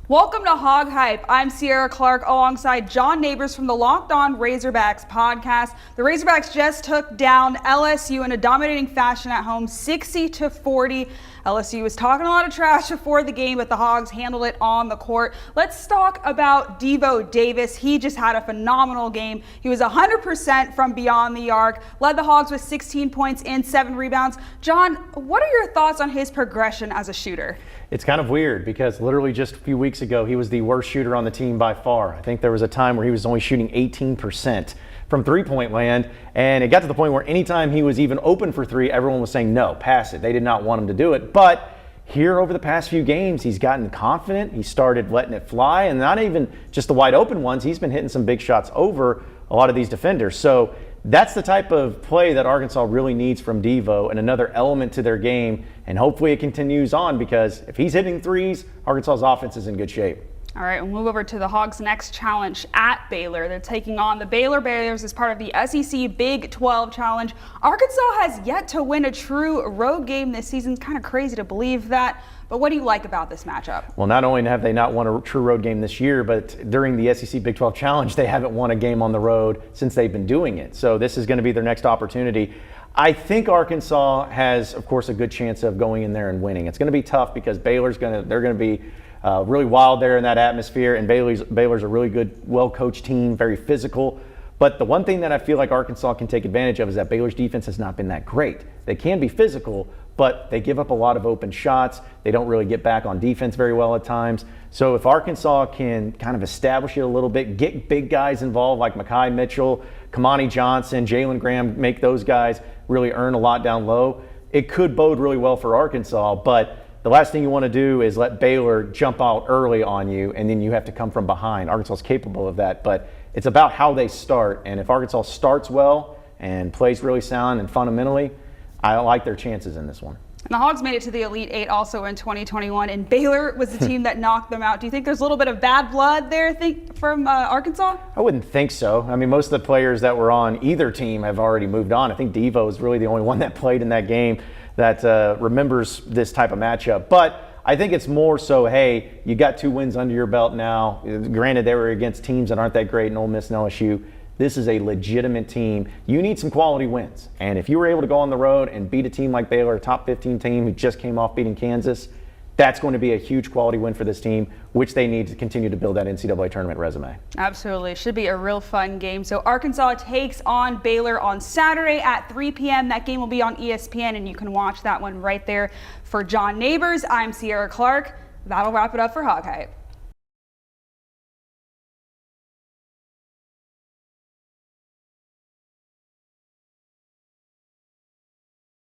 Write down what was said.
Welcome to HogHype. I'm Cierra Clark alongside John Nabors from the Locked On Razorbacks podcast. The Razorbacks just took down LSU in a dominating fashion at home, 60-40. LSU was talking a lot of trash before the game, but the Hogs handled it on the court. Let's talk about Devo Davis. He just had a phenomenal game. He was 100% from beyond the arc, led the Hogs with 16 points and 7 rebounds. John, what are your thoughts on his progression as a shooter? It's kind of weird because literally just a few weeks ago, he was the worst shooter on the team by far. I think there was a time where he was only shooting 18% from three-point land, and it got to the point where anytime he was even open for three, everyone was saying, no, pass it. They did not want him to do it. But here over the past few games, he's gotten confident. He started letting it fly, and not even just the wide open ones. He's been hitting some big shots over a lot of these defenders. So that's the type of play that Arkansas really needs from Devo and another element to their game. And hopefully it continues on, because if he's hitting threes, Arkansas's offense is in good shape. All right, we'll move over to the Hogs' next challenge at Baylor. They're taking on the Baylor Bears as part of the SEC Big 12 Challenge. Arkansas has yet to win a true road game this season. It's kind of crazy to believe that. But what do you like about this matchup? Well, not only have they not won a true road game this year, but during the SEC Big 12 Challenge, they haven't won a game on the road since they've been doing it. So this is going to be their next opportunity. I think Arkansas has, of course, a good chance of going in there and winning. It's going to be tough because they're going to be really wild there in that atmosphere, and Baylor's a really good, well-coached team, very physical. But the one thing that I feel like Arkansas can take advantage of is that Baylor's defense has not been that great. They can be physical, but they give up a lot of open shots. They don't really get back on defense very well at times. So if Arkansas can kind of establish it a little bit, get big guys involved like Mekhi Mitchell, Kamani Johnson, Jalen Graham, make those guys really earn a lot down low, it could bode really well for Arkansas. But the last thing you want to do is let Baylor jump out early on you, and then you have to come from behind. Arkansas is capable of that, but it's about how they start. And if Arkansas starts well and plays really sound and fundamentally, I like their chances in this one. And the Hogs made it to the Elite Eight also in 2021, and Baylor was the team that knocked them out. Do you think there's a little bit of bad blood there from Arkansas? I wouldn't think so. I mean, most of the players that were on either team have already moved on. I think Devo is really the only one that played in that game that remembers this type of matchup. But I think it's more so, hey, you got 2 wins under your belt now. Granted, they were against teams that aren't that great in Ole Miss and LSU. This is a legitimate team. You need some quality wins. And if you were able to go on the road and beat a team like Baylor, a top 15 team who just came off beating Kansas, that's going to be a huge quality win for this team, which they need to continue to build that NCAA tournament resume. Absolutely. It should be a real fun game. So Arkansas takes on Baylor on Saturday at 3 p.m. That game will be on ESPN, and you can watch that one right there. For John Nabors, I'm Cierra Clark. That'll wrap it up for HogHype.